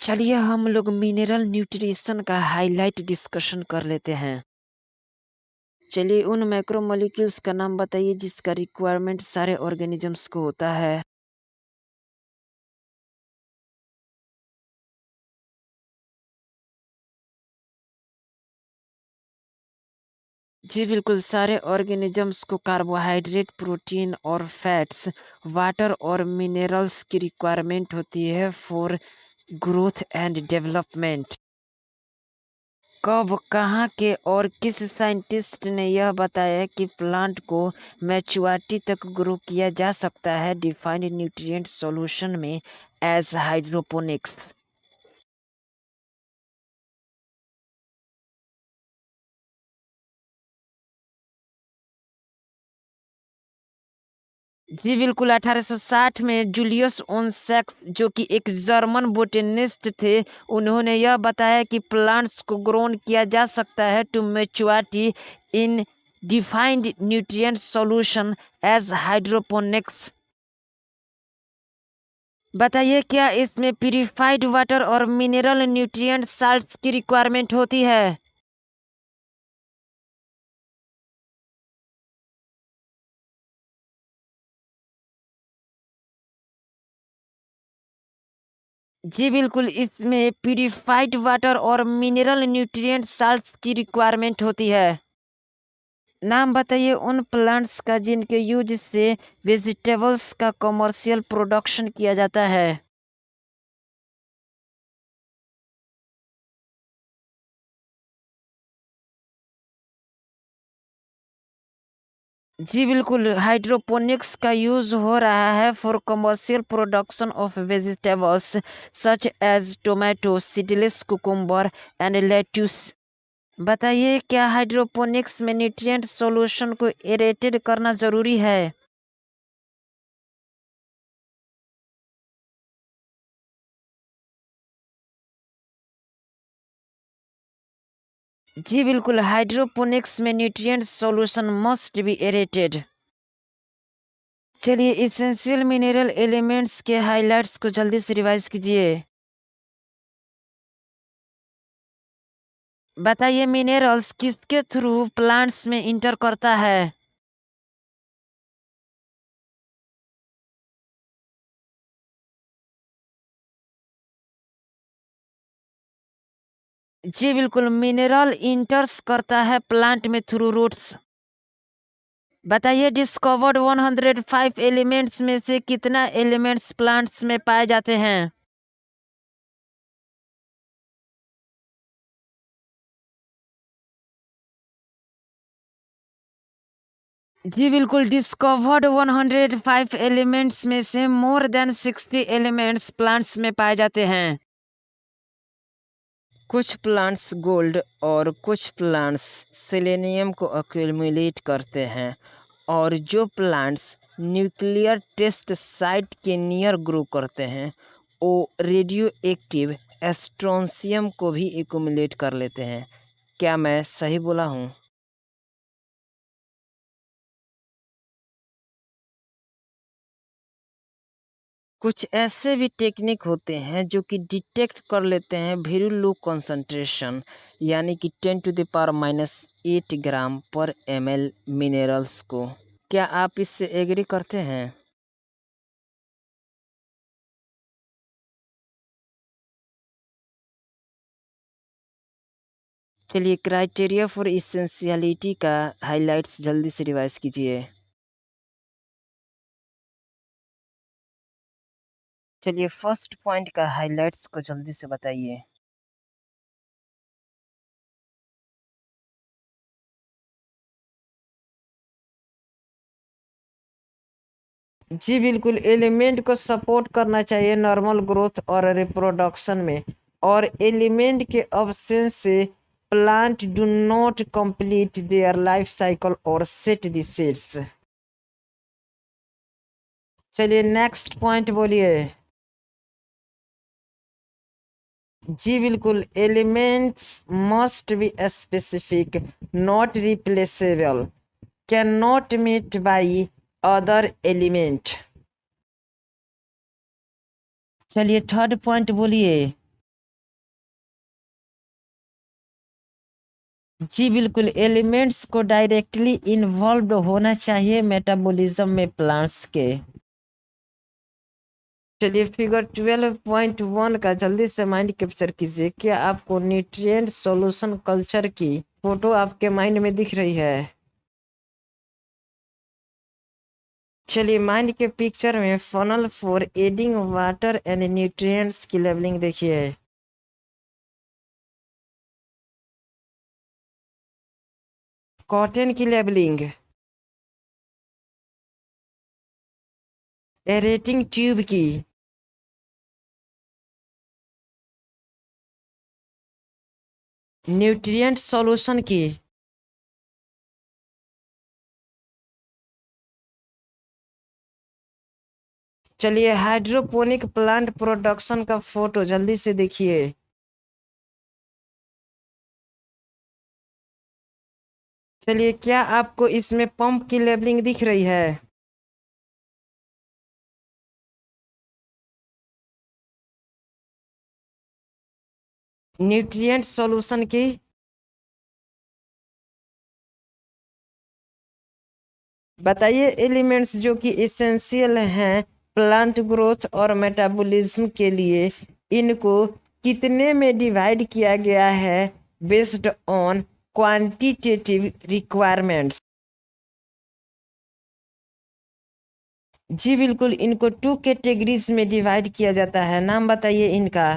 चलिए हम लोग मिनरल न्यूट्रिशन का हाइलाइट डिस्कशन कर लेते हैं। चलिए उन मैक्रोमोलेक्यूल्स का नाम बताइए जिसका रिक्वायरमेंट सारे ऑर्गेनिजम्स को होता है। जी बिल्कुल, सारे ऑर्गेनिजम्स को कार्बोहाइड्रेट, प्रोटीन और फैट्स, वाटर और मिनरल्स की रिक्वायरमेंट होती है फॉर ग्रोथ एंड डेवलपमेंट। कब, कहाँ के और किस साइंटिस्ट ने यह बताया कि प्लांट को मैच्योरिटी तक ग्रो किया जा सकता है? डिफाइंड न्यूट्रिएंट सॉल्यूशन में एज हाइड्रोपोनिक्स। जी बिल्कुल, 1860 में जूलियस ओनसैक्स जो कि एक जर्मन बोटेनिस्ट थे, उन्होंने यह बताया कि प्लांट्स को ग्रोन किया जा सकता है to maturity in defined nutrient solution as hydroponics. बताइए क्या इसमें प्यूरिफाइड वाटर और मिनरल न्यूट्रिएंट साल्ट्स की रिक्वायरमेंट होती है? जी बिल्कुल, इसमें प्यूरिफाइड वाटर और मिनरल न्यूट्रिएंट साल्ट्स की रिक्वायरमेंट होती है। नाम बताइए उन प्लांट्स का जिनके यूज से वेजिटेबल्स का कमर्शियल प्रोडक्शन किया जाता है। जी बिल्कुल, हाइड्रोपोनिक्स का यूज हो रहा है for commercial production of vegetables such as tomato, seedless cucumber and lettuce. बताइए क्या हाइड्रोपोनिक्स में न्यूट्रिएंट सॉल्यूशन को एरेटेड करना जरूरी है? जी बिल्कुल, हाइड्रोपोनिक्स में nutrient solution must be aerated. चलिए इसेंशियल मिनरल एलिमेंट्स के हाइलाइट्स को जल्दी से रिवाइज कीजिए। बताइए मिनरल्स किसके थ्रू प्लांट्स में इंटर करता है? जी बिल्कुल, मिनरल इंटर्स करता है प्लांट में थ्रू रूट्स। बताइए डिस्कवर्ड 105 एलिमेंट्स में से कितना एलिमेंट्स प्लांट्स में पाए जाते हैं? जी बिल्कुल, डिस्कवर्ड 105 एलिमेंट्स में से मोर देन 60 एलिमेंट्स प्लांट्स में पाए जाते हैं। कुछ प्लांट्स गोल्ड और कुछ प्लांट्स सेलेनियम को अक्यूमुलेट करते हैं, और जो प्लांट्स न्यूक्लियर टेस्ट साइट के नियर ग्रो करते हैं वो रेडियो एक्टिव एस्ट्रोनशियम को भी एक्यूमुलेट कर लेते हैं। क्या मैं सही बोला हूँ? कुछ ऐसे भी टेक्निक होते हैं जो कि डिटेक्ट कर लेते हैं वेरी लो कंसंट्रेशन, यानी कि 10⁻⁻8 ग्राम पर ml मिनरल्स को। क्या आप इससे एग्री करते हैं? चलिए क्राइटेरिया फॉर इसेंशियलिटी का हाइलाइट्स जल्दी से रिवाइज कीजिए। चलिए फर्स्ट पॉइंट का हाइलाइट्स को जल्दी से बताइए। जी बिल्कुल, एलिमेंट को सपोर्ट करना चाहिए नॉर्मल ग्रोथ और रिप्रोडक्शन में, और एलिमेंट के अब्सेंस से plant do not complete their life cycle और सेट द सीड्स। चलिए नेक्स्ट पॉइंट बोलिए। जी बिल्कुल, elements must be specific, not replaceable, can not meet by other element. चलिए थर्ड पॉइंट बोलिए। जी बिल्कुल, एलिमेंट्स को डायरेक्टली इन्वॉल्व्ड होना चाहिए मेटाबॉलिज्म में प्लांट्स के। चलिए फिगर 12.1 का जल्दी से माइंड कैप्चर कीजिए। क्या आपको न्यूट्रिएंट सॉल्यूशन कल्चर की फोटो आपके माइंड में दिख रही है? चलिए माइंड के पिक्चर में funnel for adding water and nutrients की लेबलिंग देखिए। कॉटन की लेबलिंग, एरेटिंग ट्यूब की, न्यूट्रिएंट सॉल्यूशन की, चलिए हाइड्रोपोनिक प्लांट प्रोडक्शन का फोटो जल्दी से देखिए। चलिए क्या आपको इसमें पंप की लेबलिंग दिख रही है? न्यूट्रिएंट सॉल्यूशन की, बताइए एलिमेंट्स जो कि एसेंशियल हैं प्लांट ग्रोथ और मेटाबॉलिज्म के लिए, इनको कितने में डिवाइड किया गया है बेस्ड ऑन क्वांटिटेटिव रिक्वायरमेंट्स? जी बिल्कुल, इनको 2 कैटेगरीज में डिवाइड किया जाता है। नाम बताइए इनका।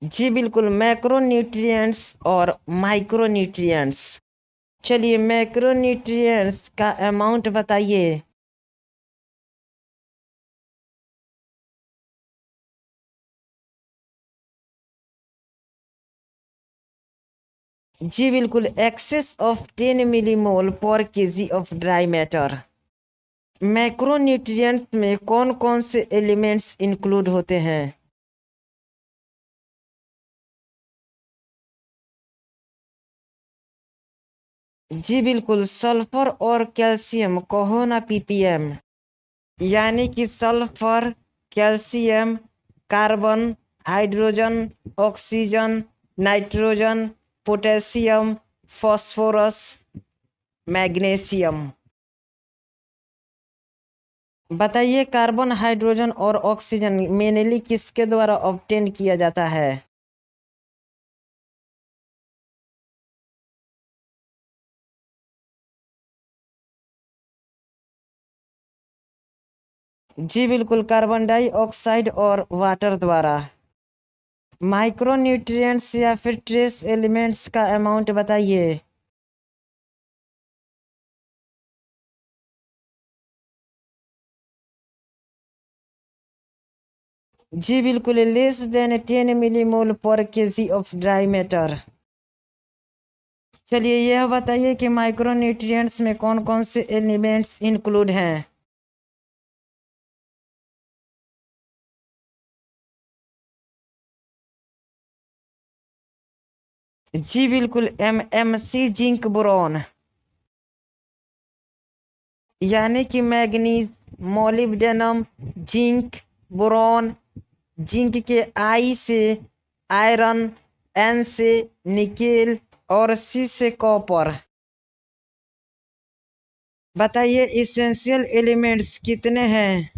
जी बिल्कुल, मैक्रोन्यूट्रिएंट्स और माइक्रोन्यूट्रिएंट्स। चलिए मैक्रोन्यूट्रिएंट्स का अमाउंट बताइए। जी बिल्कुल, एक्सेस ऑफ 10 मिलीमोल पर KG of dry matter. Macronutrients में कौन कौन से एलिमेंट्स इंक्लूड होते हैं? जी बिल्कुल, सल्फर और कैल्शियम, कहो ना पीपीएम। यानी कि sulphur, calcium, carbon, hydrogen, oxygen, nitrogen, potassium, phosphorus, magnesium. बताइए कार्बन, हाइड्रोजन और ऑक्सीजन मेनली किसके द्वारा ऑब्टेन किया जाता है? जी बिल्कुल, कार्बन डाइऑक्साइड और वाटर द्वारा। माइक्रोन्यूट्रिएंट्स या फिर ट्रेस एलिमेंट्स का अमाउंट बताइए। जी बिल्कुल, लेस देन 10 मिलीमोल पर केजी ऑफ ड्राई मैटर। चलिए यह बताइए कि माइक्रोन्यूट्रिएंट्स में कौन कौन से एलिमेंट्स इंक्लूड हैं? जी बिल्कुल, एमएमसी, जिंक, बोरॉन। यानी कि manganese, molybdenum, zinc, boron. Zinc के आई से आयरन, एन से निकेल और सी से कॉपर। बताइए इसेंशियल एलिमेंट्स कितने हैं?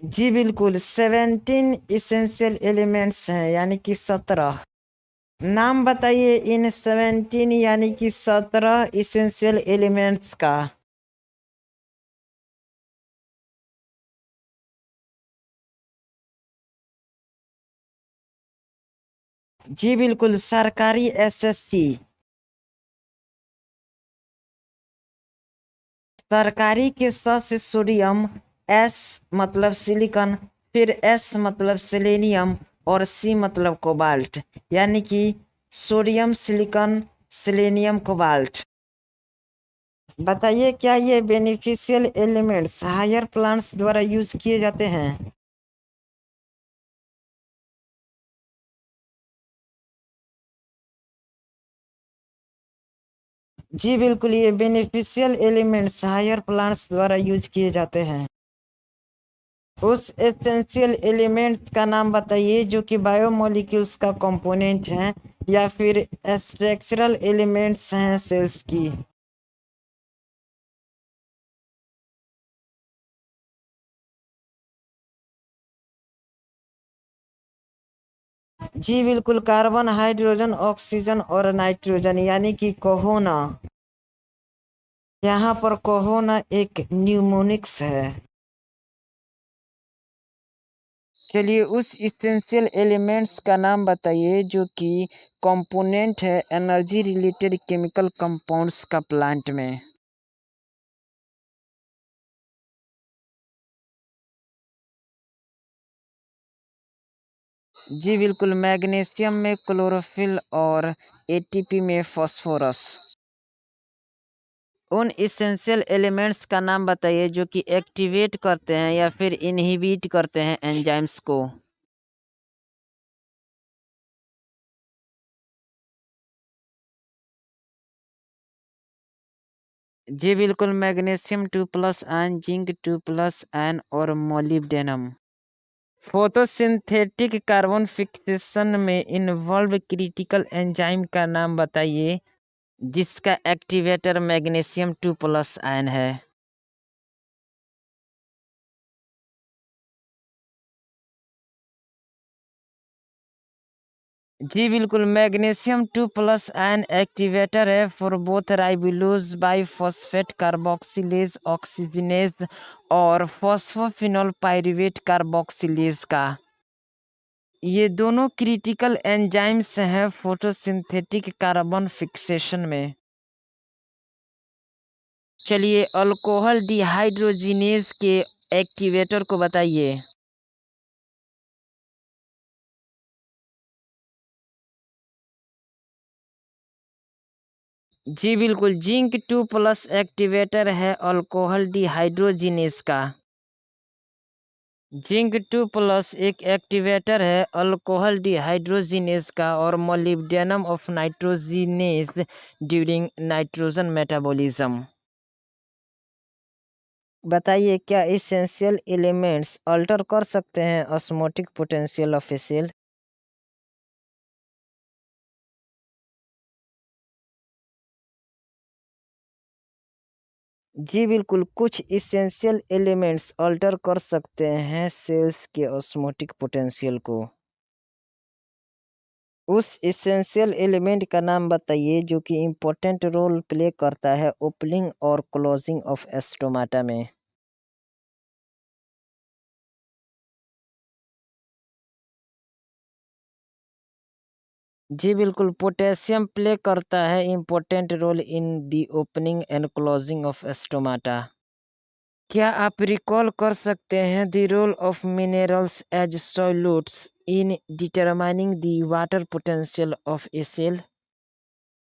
जी बिल्कुल, 17 इसेंशियल एलिमेंट्स हैं, यानी कि 17। नाम बताइए इन 17 यानी कि 17 इसेंशियल एलिमेंट्स का। जी बिल्कुल, सरकारी एसएससी। सरकारी के स से सोडियम, एस मतलब सिलिकॉन, फिर एस मतलब सेलेनियम और सी मतलब कोबाल्ट, यानी कि सोडियम, सिलिकॉन, सेलेनियम, कोबाल्ट। बताइए क्या ये बेनिफिशियल एलिमेंट्स हायर प्लांट्स द्वारा यूज किए जाते हैं? जी बिल्कुल, ये बेनिफिशियल एलिमेंट्स हायर प्लांट्स द्वारा यूज किए जाते हैं। उस एसेंशियल एलिमेंट्स का नाम बताइए जो कि बायोमोलिक्यूल्स का कंपोनेंट है या फिर स्ट्रक्चरल एलिमेंट्स हैं सेल्स की। जी बिल्कुल, कार्बन, हाइड्रोजन, ऑक्सीजन और नाइट्रोजन यानी कि कहो ना। यहाँ पर कहो ना एक न्यूमोनिक्स है। चलिए उस इसेंशियल एलिमेंट्स का नाम बताइए जो कि कंपोनेंट है एनर्जी रिलेटेड केमिकल कंपाउंड्स का प्लांट में। जी बिल्कुल, मैग्नीशियम में क्लोरोफिल और एटीपी में फास्फोरस। उन इसेंशियल एलिमेंट्स का नाम बताइए जो कि एक्टिवेट करते हैं या फिर इनहिबिट करते हैं एंजाइम्स को। जी बिल्कुल, मैग्नीशियम 2+ आयन, जिंक 2+ आयन और मोलिब्डेनम। फोटोसिंथेटिक कार्बन फिक्सेशन में इन्वॉल्व क्रिटिकल एंजाइम का नाम बताइए जिसका एक्टिवेटर मैग्नीशियम 2+ आयन है। जी बिल्कुल, मैग्नीशियम 2+ आयन एक्टिवेटर है for both राइबोलोज biphosphate carboxylase oxygenase और फॉस्फोफिनोल पाइरूवेट कार्बोक्सिलेज का। ये दोनों क्रिटिकल एंजाइम्स हैं फोटोसिंथेटिक कार्बन फिक्सेशन में। चलिए अल्कोहल डिहाइड्रोजिनेज के एक्टिवेटर को बताइए। जी बिल्कुल, जिंक 2+ एक्टिवेटर है अल्कोहल डिहाइड्रोजिनेज का। जिंक 2+ एक एक्टिवेटर है अल्कोहल डिहाइड्रोजिनेज का और molybdenum of nitrogenase during nitrogen metabolism. बताइए क्या इसेंशियल एलिमेंट्स अल्टर कर सकते हैं osmotic potential of a cell? जी बिल्कुल, कुछ इसेंशियल एलिमेंट्स अल्टर कर सकते हैं सेल्स के ऑस्मोटिक पोटेंशियल को। उस इसेंशियल एलिमेंट का नाम बताइए जो कि इम्पोर्टेंट रोल प्ले करता है ओपनिंग और क्लोजिंग ऑफ स्टोमाटा में। जी बिल्कुल, पोटेशियम प्ले करता है important role in the opening and closing of stomata. क्या आप रिकॉल कर सकते हैं the role of minerals as solutes in determining the water potential of a cell?